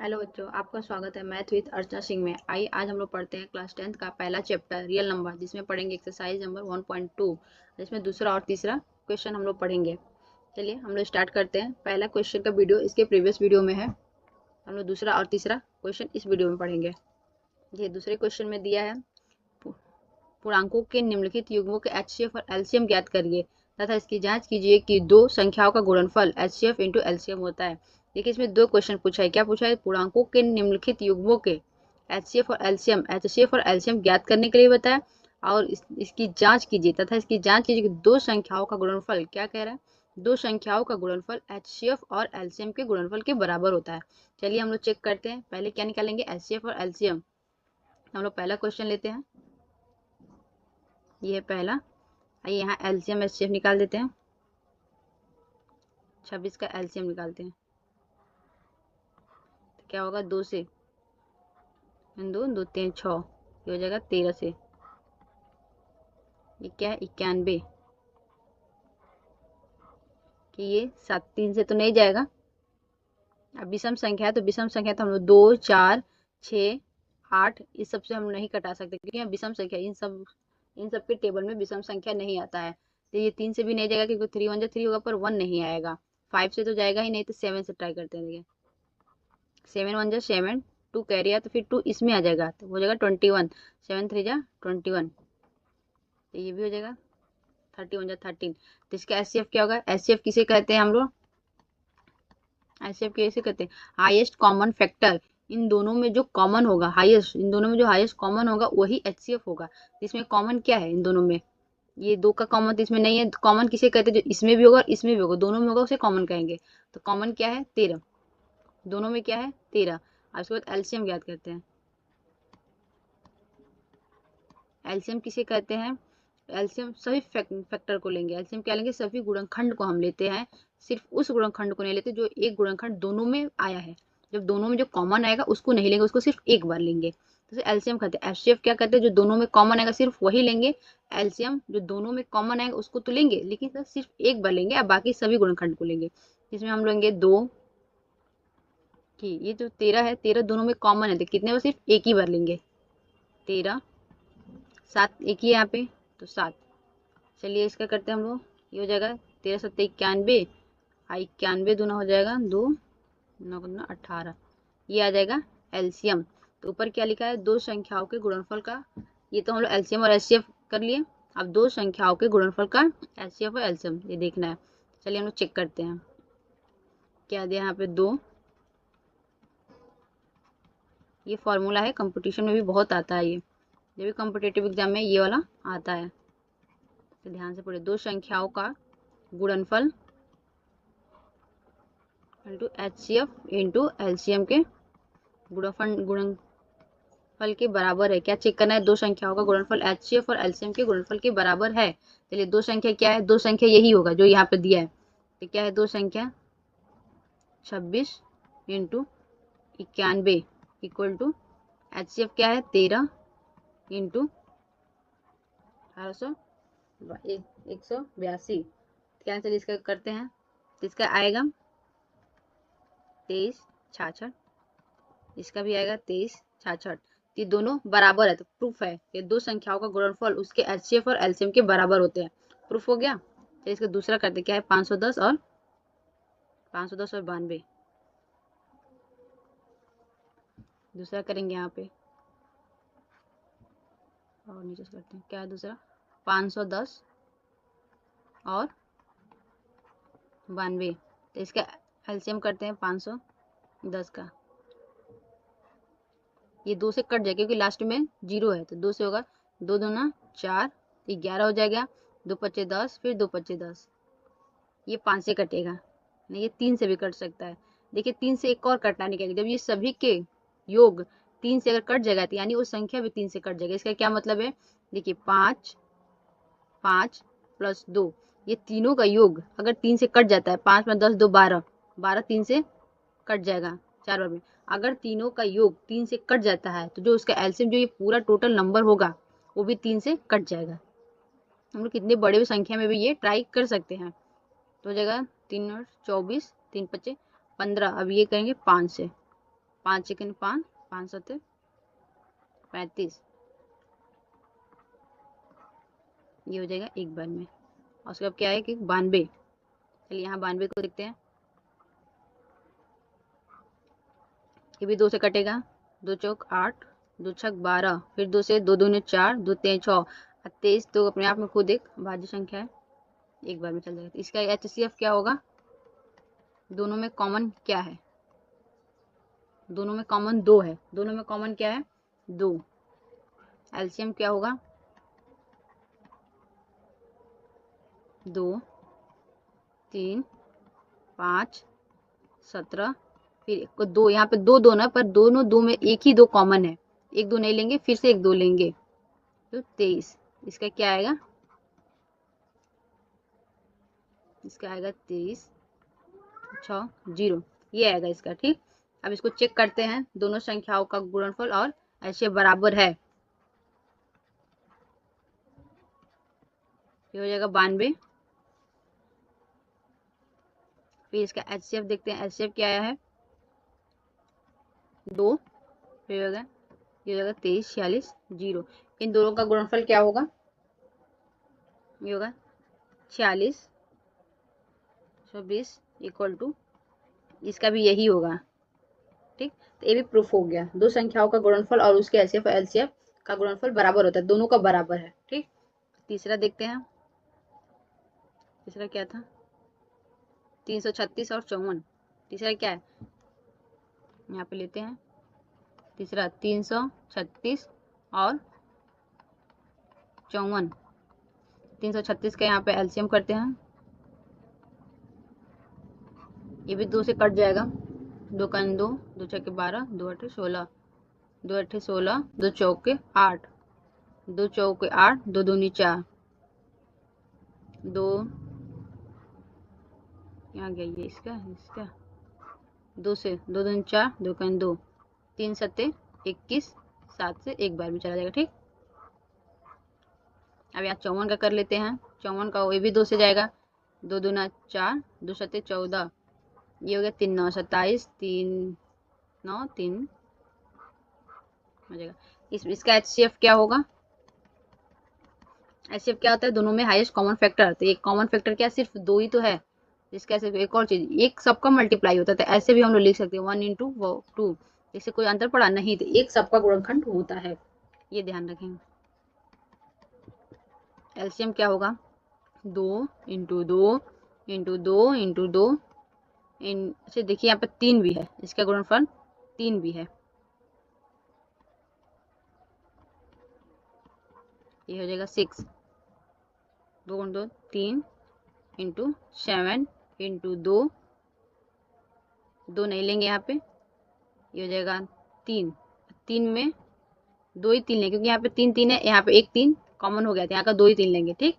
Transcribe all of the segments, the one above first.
Hello बच्चों, आपका स्वागत है मैथ विद अर्चना सिंह में। आइए आज हम लोग पढ़ते हैं क्लास 10th का पहला चैप्टर रियल नंबर, जिसमें पढ़ेंगे एक्सरसाइज नंबर 1.2, जिसमें दूसरा और तीसरा क्वेश्चन हम लोग पढ़ेंगे। चलिए हम लोग स्टार्ट करते हैं। पहला क्वेश्चन का वीडियो इसके प्रीवियस वीडियो में है। हम लोग दूसरा और तीसरा क्वेश्चन इस वीडियो में पढ़ेंगे। ये दूसरे क्वेश्चन में दिया है, पूर्णांकों के निम्नलिखित युग्मों के एचसीएफ और एलसीएम ज्ञात करिए तथा इसकी जांच कीजिए कि दो संख्याओं का गुणनफल एचसीएफ इंटू एलसीएम होता है। देखिए इसमें दो क्वेश्चन पूछा है। क्या पूछा है? पूर्णांकों के निम्नलिखित युग्मों के एचसीएफ और एलसीएम ज्ञात करने के लिए बताया और इसकी जांच कीजिए तथा इसकी जांच कीजिए कि दो संख्याओं का गुणनफल, क्या कह रहा है, दो संख्याओं का गुणनफल एचसीएफ और एलसीएम के गुणनफल के बराबर होता है। चलिए हम लोग चेक करते हैं। पहले क्या निकालेंगे? एचसीएफ और एलसीएम। हम लोग पहला क्वेश्चन लेते हैं, ये है पहला। आइए यहाँ एलसीएम एचसीएफ निकाल देते हैं। 26 का एलसीएम निकालते हैं तो क्या होगा? 2 से 2 2 3 6, ये हो जाएगा 13 से। ये क्या है? 91। कि ये 7 3 से तो नहीं जाएगा। अब विषम संख्या है तो विषम संख्या तो हम लोग 2 4 6 8 इस सब से हम नहीं कटा सकते, क्योंकि यहाँ विषम संख्या इन सब के टेबल में विषम संख्या नहीं आता है। तो ये 3 से भी नहीं जाएगा, क्योंकि 3 1 3 होगा पर 1 नहीं आएगा। 5 से तो जाएगा ही नहीं, तो 7 से ट्राई करते हैं। देखिए 7 1 7, 2 कैरी है तो फिर 2 इसमें आ जाएगा तो हो जाएगा 21। 7 3 21, तो ये भी हो जाएगा 31 13। तो इसका एचसीएफ क्या होगा? एचसीएफ किसे कहते हैं हम लोग? एचसीएफ कैसे कहते हैं? Highest common factor. इन दोनों में जो कॉमन होगा, हाईएस्ट, इन दोनों में जो हाईएस्ट कॉमन होगा वही एचसीएफ होगा। इसमें कॉमन क्या है इन दोनों में? ये 2 का कॉमन तो इसमें नहीं है। कॉमन किसे कहते हैं? जो इसमें भी होगा और इसमें भी होगा, दोनों में होगा उसे कॉमन कहेंगे। तो कॉमन क्या है? 13। दोनों में क्या है? 13। अब उसके बाद एलसीएम ज्ञात करते हैं। एलसीएम किसे कहते हैं? एलसीएम सभी फैक्टर को लेंगे। एलसीएम क्या लेंगे? सभी गुणनखंड को हम लेते हैं, सिर्फ उस गुणनखंड को नहीं लेते जो एक गुणनखंड दोनों में आया है। जब दोनों में जो कॉमन आएगा उसको नहीं लेंगे, उसको सिर्फ एक बार लेंगे। तो एलसीएम कहते हैं। एचसीएफ क्या कहते हैं? जो दोनों में कॉमन आएगा सिर्फ वही लेंगे। एलसीएम जो दोनों में कॉमन आएगा उसको तो लेंगे, लेकिन सिर्फ एक बार लेंगे, अब बाकी सभी गुणनखंड को लेंगे। इसमें हम लेंगे 2 की, ये जो 13 है, 13 दोनों में कॉमन है तो कितने बार? सिर्फ एक ही बार लेंगे। 13 7 एक ही है यहाँ पे, तो 7। चलिए इसका करते हैं हम लोग। ये हो जाएगा 13 7 91, 91 दूना हो जाएगा 2 9 दूना 18। ये आ जाएगा एलसीएम। तो ऊपर क्या लिखा है? दो संख्याओं के गुणनफल का। ये तो हम लोग एलसीएम और एचसीएफ कर लिए। अब दो संख्याओं के गुणनफल का एचसीएफ और एलसीएम ये देखना है। चलिए हम लोग चेक करते हैं। क्या दिया यहाँ पे? 2। ये फॉर्मूला है, कंपटीशन में भी बहुत आता है। ये जब भी कॉम्पिटेटिव एग्जाम में ये वाला आता है तो ध्यान से पढ़े। दो संख्याओं का गुणनफल इंटू एचसीएफ इंटू एलसीएम के गुणनफल के बराबर है। क्या चेक करना है? दो संख्याओं का गुणनफल एचसीएफ और एलसीएम के गुणनफल के बराबर है। चलिए दो संख्या क्या है? दो संख्या यही होगा जो यहाँ पे दिया है। तो क्या है दो संख्या? 26 इंटू 91 इक्वल टू एचसीएफ क्या है? 13 इंटू 182। क्या? चलिए इसका करते हैं। तो इसका आएगा 23 66, इसका भी आएगा 23 66। ये दोनों बराबर है तो प्रूफ है कि दो संख्याओं का गुणनफल उसके एचसीएफ और एलसीएम के बराबर होते हैं। प्रूफ हो गया। तो इसका दूसरा करते क्या है? 510 और 92। दूसरा करेंगे यहाँ पे और नीचे से करते हैं। क्या है दूसरा? 510 और 92। तो इसका एलसीएम करते हैं 510 का। ये 2 से कट जाएगा क्योंकि लास्ट में 0 है, तो 2 से होगा 2 दूना 4, 11 हो जाएगा। 2 पच्चे 10, फिर 2 पच्चे 10। ये 5 से कटेगा नहीं, ये 3 से भी कट सकता है। देखिए 3 से एक और कटना निकलेगा। जब ये सभी के योग 3 से अगर कट जाएगा तो यानी वो संख्या भी 3 से कट जाएगा। इसका क्या मतलब है? देखिए 5 5 प्लस 2, ये तीनों का योग अगर 3 से कट जाता है, 5 में 10 2 12, 12 3 से कट जाएगा 4 बार में। अगर तीनों का योग 3 से कट जाता है तो जो उसका एलसीएम, जो ये पूरा टोटल नंबर होगा, वो भी 3 से कट जाएगा। हम लोग कितने बड़े संख्या में भी ये ट्राई कर सकते हैं। तो हो जाएगा 3 और 24, 3 पच्चे 15। अब ये करेंगे 5 से। 5 चिकन 5, 5 सत्ते 35, ये हो जाएगा एक बार में। और उसके बाद क्या है कि 92। चलिए यहाँ 92 को देखते हैं। ये भी 2 से कटेगा, 2 चौक 8, 2 छक 12, फिर 2 से 2 दूने 4, 2 तें 6 और 23 तो अपने आप में खुद एक भाज्य संख्या है, एक बार में चल जाएगा। इसका HCF क्या होगा? दोनों में कॉमन क्या है? दोनों में कॉमन 2 है। दोनों में कॉमन क्या है? 2। एलसीएम क्या होगा? 2, 3, 5, 17, फिर 2, यहाँ पे 2 2 ना, पर दोनों 2 में एक ही 2 कॉमन है, एक 2 नहीं लेंगे, फिर से एक 2 लेंगे तो 23। इसका क्या आएगा? इसका आएगा 23 6 0, ये आएगा इसका। ठीक, अब इसको चेक करते हैं, दोनों संख्याओं का गुणनफल और ऐसे बराबर है। ये हो जाएगा 92। फिर इसका HCF देखते हैं, HCF क्या आया है? 2, फिर होगा ये होगा 23 46 0। इन दोनों का गुणनफल क्या होगा? ये होगा 46 120 इक्वल टू, इसका भी यही होगा। ठीक, तो ये भी प्रूफ हो गया, दो संख्याओं का गुणनफल और उसके HCF और LCF का गुणनफल बराबर होता है, दोनों का बराबर है। ठीक, तीसरा देखते हैं। तीसरा क्या था? 336 और 54। तीसरा क्या है? यहाँ पे लेते हैं तीसरा 336 और 54। 336 का यहाँ पे एलसीएम करते हैं, ये भी 2 से कट जाएगा, 2 का 2, 2 छक्के 12, 2 अठे 16, 2 अठे 16, 2 चौके 8, 2 चौके 8, 2 दूनी 4, 2 यहाँ गया ये इसका 2 से 2 दूनी 4, 2 का 2, 3 सत्ते 21, 7 से एक बार में चला जाएगा। ठीक, अब यहाँ 54 का कर लेते हैं। 54 का ये भी 2 से जाएगा, 2 दूना 4, 2 सत्ते 14, ये हो गया 3 9 27, 3 9 3 हो जाएगा। इसका HCF क्या होगा? HCF क्या होता है? दोनों में हाईएस्ट कॉमन फैक्टर। तो एक कॉमन फैक्टर क्या, सिर्फ 2 ही तो है। जिसका सिर्फ एक और चीज, एक सबका मल्टीप्लाई होता है, तो ऐसे भी हम लोग लिख सकते हैं 1 × 2। इससे कोई अंतर पड़ा नहीं, तो एक सबका गुणनखंड होता है, ये ध्यान रखें। एलसीएम क्या होगा? 2 × 2 × 2 × 2 अच्छा देखिए यहाँ पे 3 भी है, इसका गुणनफल 3 भी है, ये हो जाएगा 6। 2 × 2 3 × 7 × 2, 2 नहीं लेंगे यहाँ पे, ये हो जाएगा 3। 3 में 2 ही 3 लेंगे, क्योंकि यहाँ पे 3 3 है, यहाँ पे एक 3 कॉमन हो गया था, यहाँ का 2 ही 3 लेंगे। ठीक,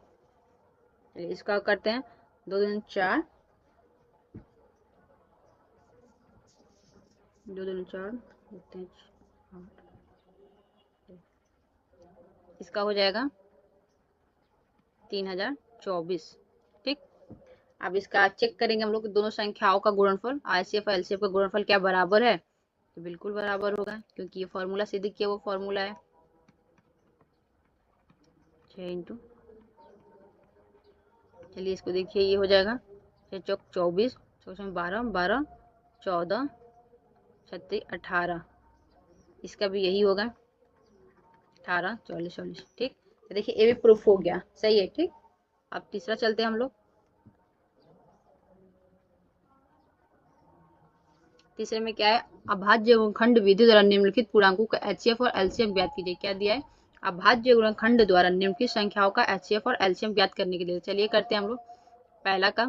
चलिए इसका करते हैं। 2 दूनी 4, 2 दूनी 4, इसका हो जाएगा 3024। ठीक, अब इसका चेक करेंगे हम लोग, दोनों संख्याओं का गुणनफल HCF और LCF का गुणनफल क्या बराबर है? तो बिल्कुल बराबर होगा, क्योंकि ये फॉर्मूला सिद्ध किया वो फॉर्मूला है 6 × चलिए इसको देखिए, ये हो जाएगा 6 चौक 24, 12 12 14 36 18, इसका भी यही होगा 18 44 44। ठीक, तो देखिए ये भी प्रूफ हो गया, सही है। ठीक, अब तीसरा चलते हैं हम लोग। तीसरे में क्या है? अभाज्य गुणनखंड विधि द्वारा निम्नलिखित पूर्णांकों का HCF और LCM ज्ञात कीजिए। क्या दिया है? अभाज्य गुणनखंड द्वारा निम्नलिखित संख्याओं का HCF और LCM ज्ञात करने के लिए। चलिए करते हैं हम लोग। पहला का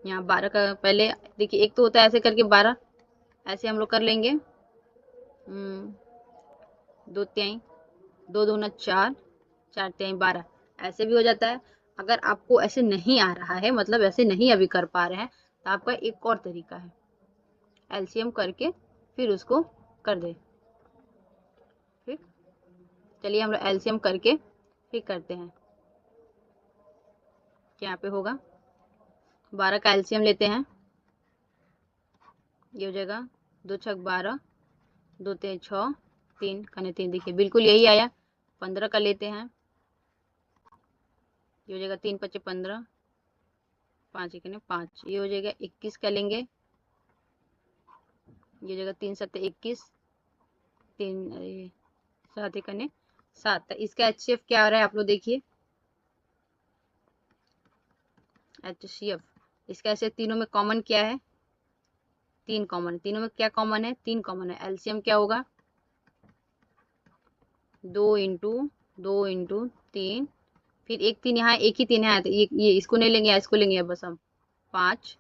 यहाँ 12 का, पहले देखिए एक तो होता है ऐसे करके 12, ऐसे हम लोग कर लेंगे। 2 तिहाई, 2 दूना 4, 4 तिहाई 12, ऐसे भी हो जाता है। अगर आपको ऐसे नहीं आ रहा है, मतलब ऐसे नहीं अभी कर पा रहे हैं, तो आपका एक और तरीका है, LCM करके फिर उसको कर दे। ठीक, चलिए हम लोग LCM करके फिर करते हैं। यहाँ पे होगा 12 का LCM लेते हैं, ये हो जाएगा 2 छक 12, 2 3 6, 3 कने 3, देखिए बिल्कुल यही आया। 15 का लेते हैं, ये हो जाएगा 3 पच्चे 15, 5 कने 5, ये हो जाएगा 21 का लेंगे, ये हो जाएगा 3 सत्ते 21, 3 7 कने 7। इसका HCF क्या आ रहा है आप लोग देखिए, HCF इसका ऐसे तीनों में कॉमन क्या है, 3 कॉमन है। तीनों में क्या कॉमन है, 3 कॉमन है। एलसीएम क्या होगा, 2 इंटू 3, फिर एक 3 यहाँ, एक ही 3 है तो ये इसको नहीं लेंगे, इसको लेंगे बस हम 5,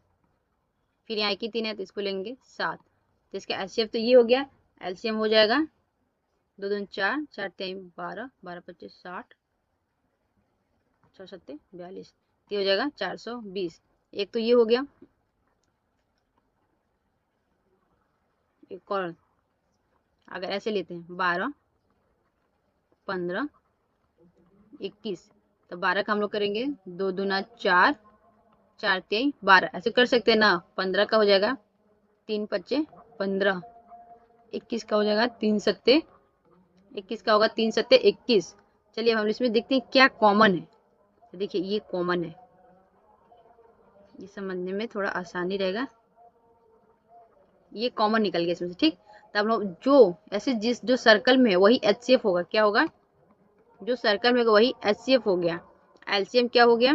फिर यहाँ एक ही 3 है तो इसको लेंगे 7। तो इसका एचसीएफ तो ये हो गया। एलसीएम हो जाएगा 2 दूनी 4, 4 3 12, 12 25 60, 6 7 42, ये हो जाएगा 420। एक तो ये हो गया। एक और अगर ऐसे लेते हैं 12 15 21, तो 12 का हम लोग करेंगे 2 दूना 4, 4 3 12, ऐसे कर सकते हैं ना। 15 का हो जाएगा 3 पच्चे 15, 21 का हो जाएगा 3 सत्ते 21 का होगा 3 सत्ते 21। चलिए अब हम इसमें देखते हैं क्या कॉमन है। तो देखिए ये कॉमन है, ये समझने में थोड़ा आसानी रहेगा। ये कॉमन निकल गया इसमें से, ठीक। तो हम लोग जो ऐसे जिस जो सर्कल में है वही एचसीएफ होगा, क्या होगा, जो सर्कल में होगा वही एचसीएफ हो गया। एलसीएम क्या हो गया,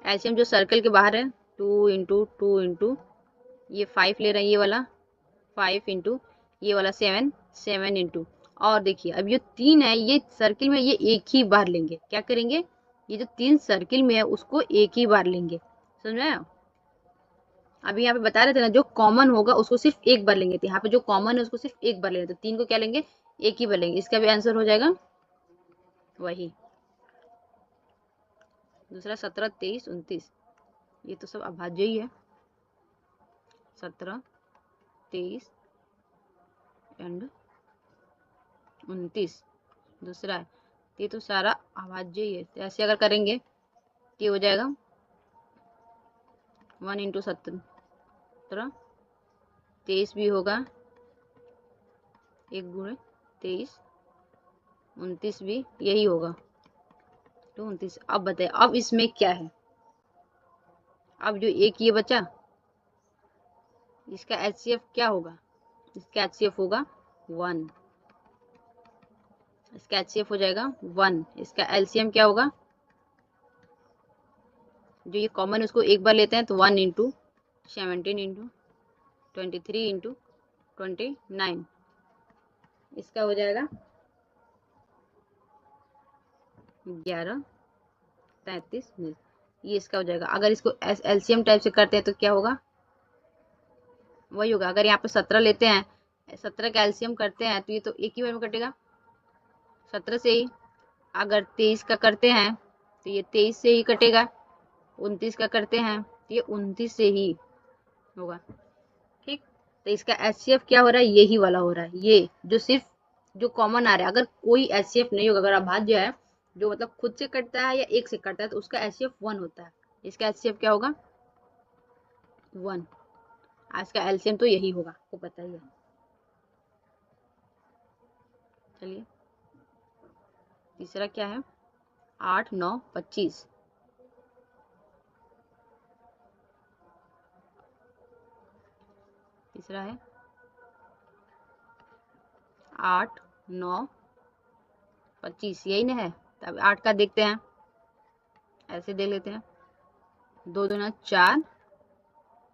एलसीएम जो सर्कल के बाहर है 2 इंटू 2 इंटू ये 5 ले रहे हैं, ये वाला 5 इंटू ये वाला 7, 7 इंटू, और देखिए अब ये 3 है, ये सर्किल में ये एक ही बार लेंगे। क्या करेंगे, ये जो 3 सर्किल में है उसको एक ही बार लेंगे, समझ में आया। अभी यहाँ पे बता रहे थे ना, जो कॉमन होगा उसको सिर्फ एक बार लेंगे, तो यहाँ पे जो कॉमन है उसको सिर्फ एक बार लेंगे, तो 3 को क्या लेंगे, एक ही बार लेंगे। इसका भी आंसर हो जाएगा वही दूसरा 17 23 29, ये तो सब अभाज्य ही है। 17 23 एंड 29 दूसरा है, ये तो सारा अभाज्य ही है। तो ऐसे अगर करेंगे ये हो जाएगा 1 इंटू 17 23 भी होगा, 1 गुणे 23, 29 भी यही होगा, तो 29। अब बताए अब इसमें क्या है, अब जो एक ये बचा इसका एचसीएफ क्या होगा, इसका एचसीएफ होगा 1, इसका एचसीएफ हो जाएगा 1। इसका एलसीएम क्या होगा, जो ये कॉमन है उसको एक बार लेते हैं तो 1 इंटू 17 इंटू 23 इंटू 29, इसका हो जाएगा 11 33 मिनट, ये इसका हो जाएगा। अगर इसको एलसीएम टाइप से करते हैं तो क्या होगा, वही होगा। अगर यहाँ पे 17 लेते हैं, 17 का एलसीएम करते हैं तो ये तो एक ही बार में कटेगा 17 से ही। अगर 23 का करते हैं तो ये 23 से ही कटेगा। 29 का करते हैं तो ये 29 से ही होगा, ठीक। तो इसका एचसीएफ क्या हो रहा है, यही वाला हो रहा है, ये जो सिर्फ जो कॉमन आ रहा है। अगर कोई एचसीएफ नहीं होगा, अगर अभाज्य है जो मतलब खुद से कटता है या एक से कटता है, तो उसका एचसीएफ 1 होता है। इसका एचसीएफ क्या होगा 1। आज का एलसीएम तो यही होगा, आपको पता ही है। चलिए तीसरा क्या है, 8 9 25। तीसरा है 8 9 25, यही ना है। तब 8 का देखते हैं, ऐसे देख लेते हैं, 2 दूना 4,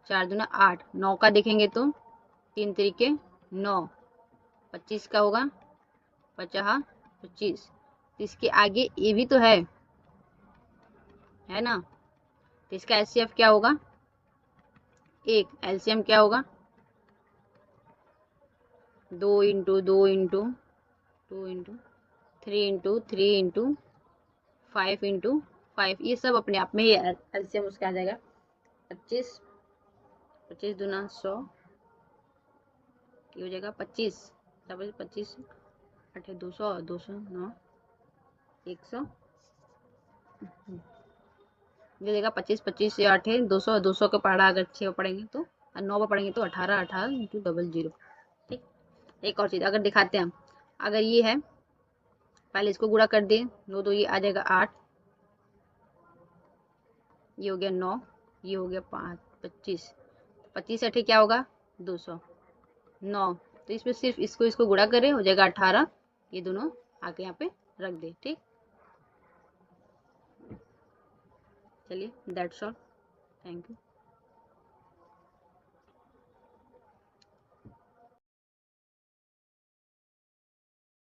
4 दूना 8, 9 का देखेंगे तो 3 तरीके 9, 25 का होगा 50 25। इसके आगे ये भी तो है ना। तो इसका एचसीएफ क्या होगा, एक। एलसीएम क्या होगा 2 into 2 into 2 into 3 into 3 into 5 into 5, ये सब अपने आप में ही एलसीएम उसका आ जाएगा 25। 25 दूना 100, ये हो जाएगा 25, 25 8 200, 200 9 100, ये देगा 25 25 से 8 200, 200 के पढ़ा अगर 6 पढ़ेंगे तो और 9 पर पढ़ेंगे तो 18 18 इंटू 00। ठीक। एक और चीज़ अगर दिखाते हैं हम, अगर ये है, पहले इसको गुणा कर दिए, 9 तो ये आ जाएगा 8, ये हो गया 9, ये हो गया 5 25, 25 अठे क्या होगा 200, 9। तो इसमें सिर्फ इसको गुणा करें, हो जाएगा 18, ये दोनों आके यहाँ पे रख दे। ठीक, चलिए दैट्स ऑल, थैंक यू।